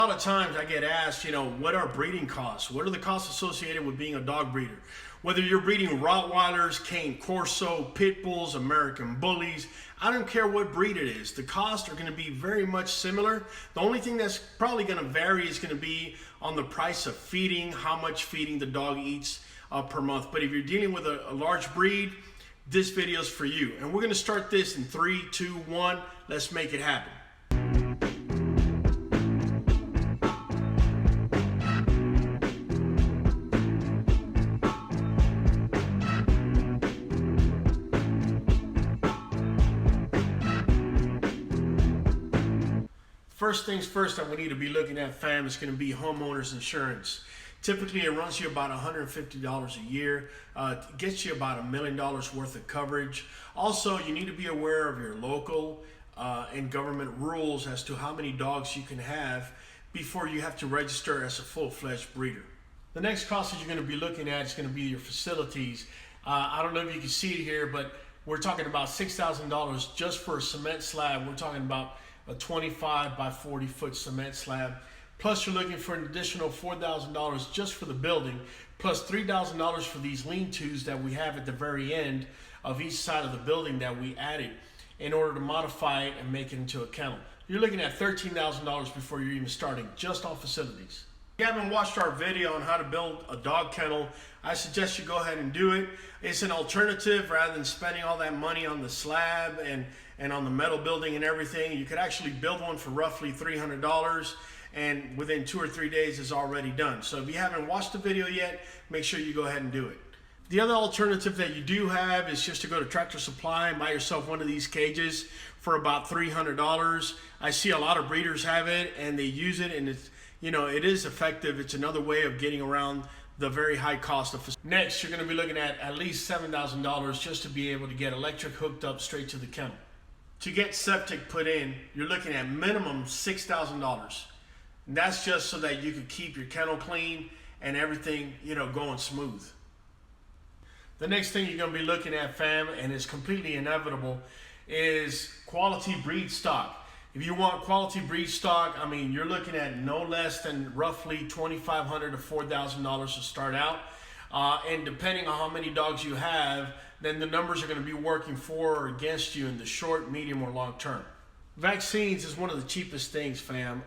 A lot of times I get asked, what are breeding costs? What are the costs associated with being a dog breeder? Whether you're breeding Rottweilers, Cane Corso, Pit Bulls, American Bullies, I don't care what breed it is. The costs are going to be very much similar. The only thing that's probably going to vary is going to be on the price of feeding, how much feeding the dog eats per month. But if you're dealing with a large breed, this video is for you. And we're going to start this in 3, 2, 1. Let's make it happen. First things first that we need to be looking at, fam, is going to be homeowners insurance. Typically, it runs you about $150 a year. It gets you about $1 million worth of coverage. Also, you need to be aware of your local and government rules as to how many dogs you can have before you have to register as a full-fledged breeder. The next cost that you're going to be looking at is going to be your facilities. I don't know if you can see it here, but we're talking about $6,000 just for a cement slab. We're talking about a 25 by 40 foot cement slab. Plus you're looking for an additional $4,000 just for the building, plus $3,000 for these lean-tos that we have at the very end of each side of the building that we added in order to modify it and make it into a kennel. You're looking at $13,000 before you're even starting just on facilities. If you haven't watched our video on how to build a dog kennel, I suggest you go ahead and do it. It's an alternative rather than spending all that money on the slab and on the metal building and everything. You could actually build one for roughly $300 and within 2 or 3 days it's already done. So if you haven't watched the video yet, make sure you go ahead and do it. The other alternative that you do have is just to go to Tractor Supply and buy yourself one of these cages for about $300. I see a lot of breeders have it and they use it, and it's, it is effective. It's another way of getting around the very high cost of. Next, you're going to be looking at least $7,000 just to be able to get electric hooked up straight to the kennel. To get septic put in, you're looking at minimum $6,000. That's just so that you can keep your kennel clean and everything, going smooth. The next thing you're going to be looking at, fam, and it's completely inevitable, is quality breed stock. If you want quality breed stock, you're looking at no less than roughly $2,500 to $4,000 to start out. And depending on how many dogs you have, then the numbers are going to be working for or against you in the short, medium, or long term. Vaccines is one of the cheapest things, fam.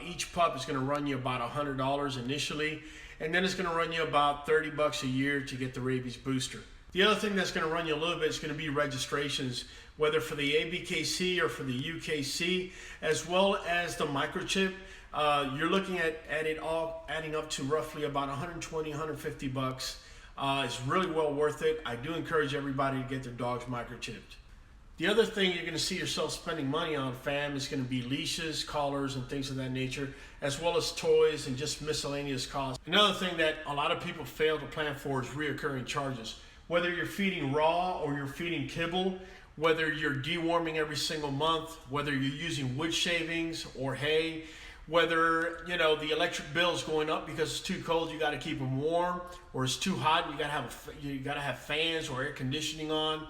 Each pup is going to run you about $100 initially, and then it's going to run you about $30 a year to get the rabies booster. The other thing that's going to run you a little bit is going to be registrations, whether for the ABKC or for the UKC, as well as the microchip. You're looking at it all adding up to roughly about $120, $150. It's really well worth it. I do encourage everybody to get their dogs microchipped. The other thing you're going to see yourself spending money on, fam, is going to be leashes, collars, and things of that nature, as well as toys and just miscellaneous costs. Another thing that a lot of people fail to plan for is reoccurring charges. Whether you're feeding raw or you're feeding kibble, whether you're deworming every single month, whether you're using wood shavings or hay, whether the electric bill is going up because it's too cold, you got to keep them warm, or it's too hot, you got to have fans or air conditioning on.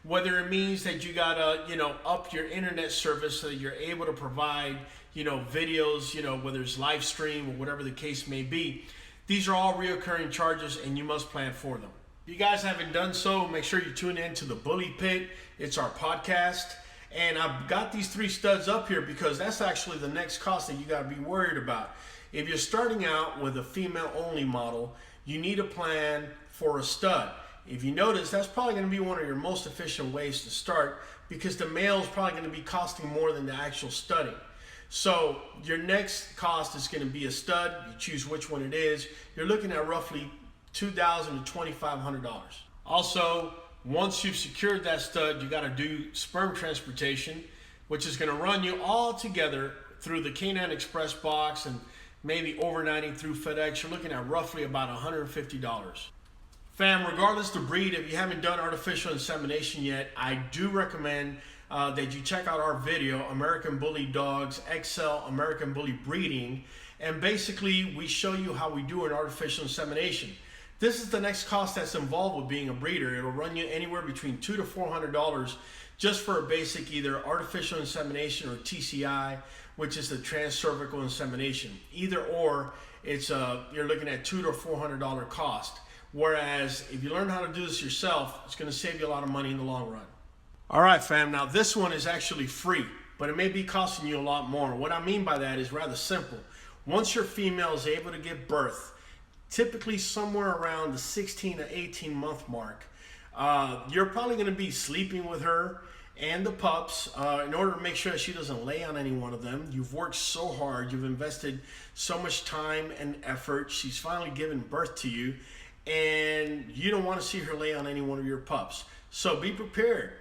Whether it means that you got to up your internet service so that you're able to provide videos, whether it's live stream or whatever the case may be. These are all reoccurring charges and you must plan for them. If you guys haven't done so, make sure you tune in to the Bully Pit. It's our podcast. And I've got these 3 studs up here because that's actually the next cost that you got to be worried about. If you're starting out with a female only model, you need a plan for a stud. If you notice, that's probably going to be one of your most efficient ways to start because the male is probably going to be costing more than the actual studding. So your next cost is going to be a stud. You choose which one it is. You're looking at roughly $2,000 to $2,500. Also, once you've secured that stud, you got to do sperm transportation, which is going to run you all together through the Canine Express box and maybe overnighting through FedEx. You're looking at roughly about $150. Fam, regardless of the breed, if you haven't done artificial insemination yet, I do recommend that you check out our video, American Bully Dogs XL American Bully Breeding. And basically, we show you how we do an artificial insemination. This is the next cost that's involved with being a breeder. It'll run you anywhere between $200 to $400 just for a basic either artificial insemination or TCI, which is the transcervical insemination. Either or, it's you're looking at $200 to $400 cost. Whereas if you learn how to do this yourself, it's going to save you a lot of money in the long run. All right, fam. Now this one is actually free, but it may be costing you a lot more. What I mean by that is rather simple. Once your female is able to give birth, typically somewhere around the 16 to 18 month mark, you're probably going to be sleeping with her and the pups in order to make sure that she doesn't lay on any one of them. You've worked so hard, you've invested so much time and effort. She's finally given birth to you, and you don't want to see her lay on any one of your pups. So be prepared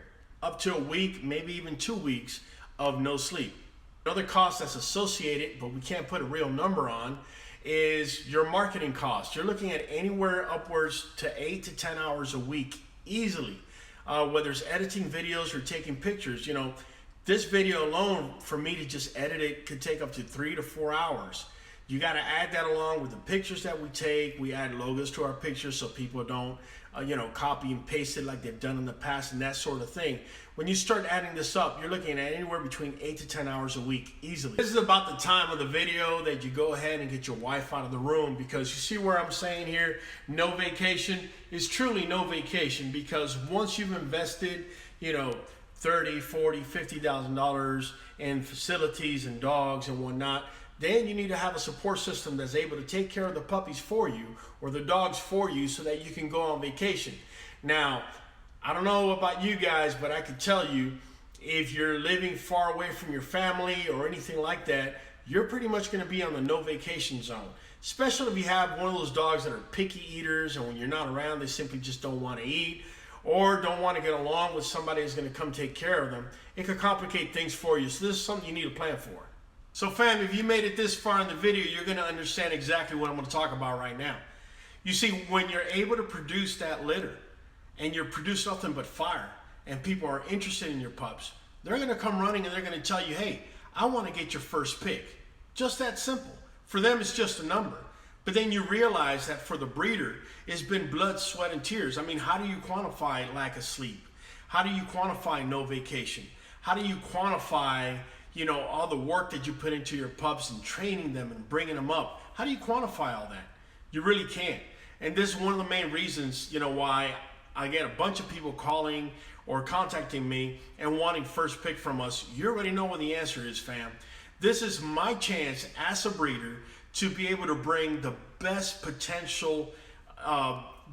up to a week, maybe even 2 weeks of no sleep. Another cost that's associated, but we can't put a real number on, is your marketing cost. You're looking at anywhere upwards to 8 to 10 hours a week easily. Whether it's editing videos or taking pictures. You know, this video alone, for me to just edit it, could take up to 3 to 4 hours. You got to add that along with the pictures that we take. We add logos to our pictures so people don't, copy and paste it like they've done in the past and that sort of thing. When you start adding this up, you're looking at anywhere between 8 to 10 hours a week easily. This is about the time of the video that you go ahead and get your wife out of the room, because you see where I'm saying here, no vacation is truly no vacation, because once you've invested, $30, $40, $50,000 in facilities and dogs and whatnot, then you need to have a support system that's able to take care of the puppies for you or the dogs for you so that you can go on vacation. Now, I don't know about you guys, but I can tell you, if you're living far away from your family or anything like that, you're pretty much going to be on the no vacation zone. Especially if you have one of those dogs that are picky eaters, and when you're not around, they simply just don't want to eat or don't want to get along with somebody who's going to come take care of them. It could complicate things for you. So this is something you need to plan for. So fam, if you made it this far in the video, you're going to understand exactly what I'm going to talk about right now. You see, when you're able to produce that litter and you produce nothing but fire and people are interested in your pups, they're going to come running and they're going to tell you, hey, I want to get your first pick. Just that simple. For them, it's just a number. But then you realize that for the breeder, it's been blood, sweat, and tears. I mean, how do you quantify lack of sleep? How do you quantify no vacation? How do you quantify all the work that you put into your pups and training them and bringing them up? How do you quantify all that? You really can't. And this is one of the main reasons, why I get a bunch of people calling or contacting me and wanting first pick from us. You already know what the answer is, fam. This is my chance as a breeder to be able to bring the best potential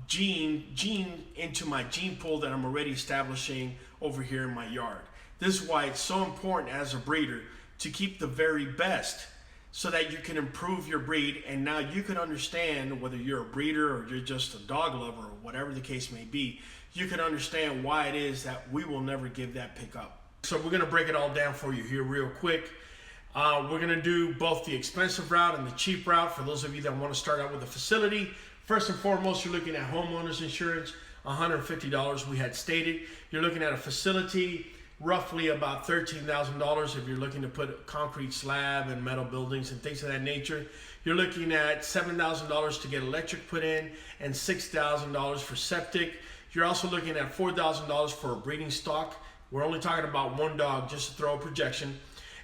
gene into my gene pool that I'm already establishing over here in my yard. This is why it's so important as a breeder to keep the very best so that you can improve your breed, and now you can understand, whether you're a breeder or you're just a dog lover or whatever the case may be, you can understand why it is that we will never give that pick up. So we're going to break it all down for you here real quick. We're going to do both the expensive route and the cheap route for those of you that want to start out with a facility. First and foremost, you're looking at homeowners insurance, $150 we had stated. You're looking at a facility, roughly about $13,000 if you're looking to put a concrete slab and metal buildings and things of that nature. You're looking at $7,000 to get electric put in and $6,000 for septic. You're also looking at $4,000 for a breeding stock. We're only talking about one dog, just to throw a projection.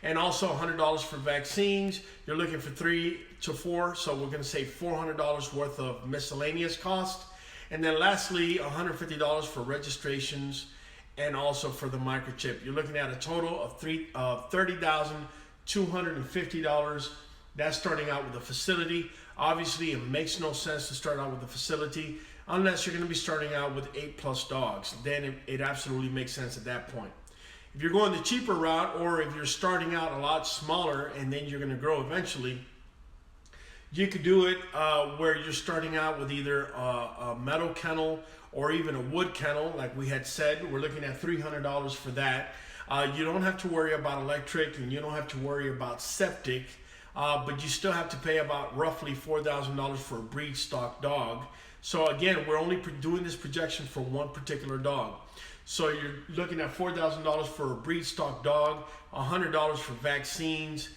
And also $100 for vaccines. You're looking for 3 to 4, so we're going to say $400 worth of miscellaneous cost. And then lastly, $150 for registrations and also for the microchip. You're looking at a total of $30,250. That's starting out with a facility. Obviously, it makes no sense to start out with a facility unless you're going to be starting out with 8+ dogs. Then it absolutely makes sense at that point. If you're going the cheaper route, or if you're starting out a lot smaller and then you're going to grow eventually, you could do it where you're starting out with either a metal kennel or even a wood kennel, like we had said. We're looking at $300 for that. You don't have to worry about electric, and you don't have to worry about septic, but you still have to pay about roughly $4,000 for a breed stock dog. So again, we're only doing this projection for one particular dog. So you're looking at $4,000 for a breed stock dog, $100 for vaccines,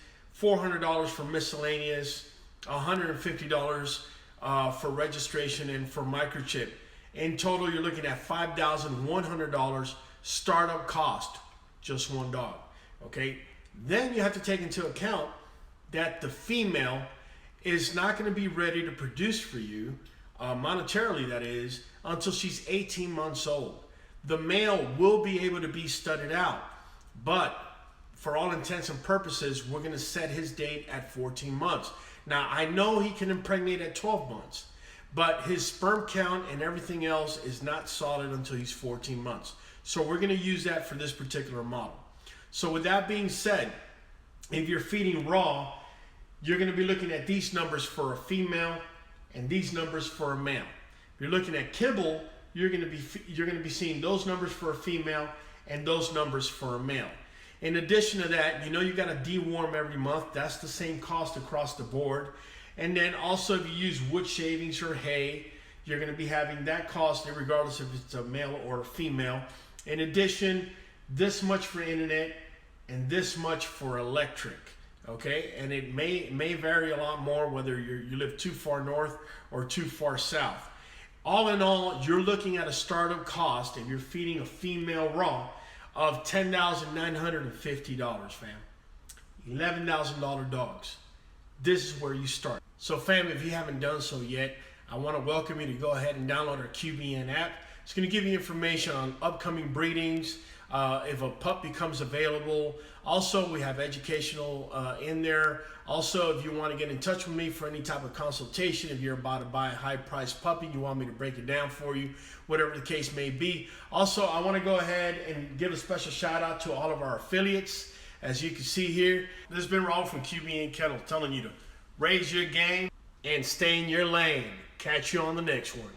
$400 for miscellaneous, $150 for registration and for microchip. In total, you're looking at $5,100 startup cost, just one dog. Okay. Then you have to take into account that the female is not going to be ready to produce for you, monetarily that is, until she's 18 months old. The male will be able to be studded out, but for all intents and purposes, we're going to set his date at 14 months. Now, I know he can impregnate at 12 months, but his sperm count and everything else is not solid until he's 14 months. So we're going to use that for this particular model. So with that being said, if you're feeding raw, you're going to be looking at these numbers for a female and these numbers for a male. If you're looking at kibble, you're going to be seeing those numbers for a female and those numbers for a male. In addition to that, you know you got to deworm every month. That's the same cost across the board. And then also if you use wood shavings or hay, you're going to be having that cost regardless if it's a male or a female. In addition, this much for internet and this much for electric. Okay, and it may vary a lot more whether you live too far north or too far south. All in all, you're looking at a startup cost if you're feeding a female raw of $10,950, fam. $11,000 dogs. This is where you start. So fam, if you haven't done so yet, I want to welcome you to go ahead and download our QBN app. It's going to give you information on upcoming breedings, if a pup becomes available. Also, we have educational in there. Also, if you want to get in touch with me for any type of consultation, if you're about to buy a high-priced puppy, you want me to break it down for you, whatever the case may be. Also, I want to go ahead and give a special shout-out to all of our affiliates. As you can see here, this has been Raul from QBN Kennel telling you to raise your game and stay in your lane. Catch you on the next one.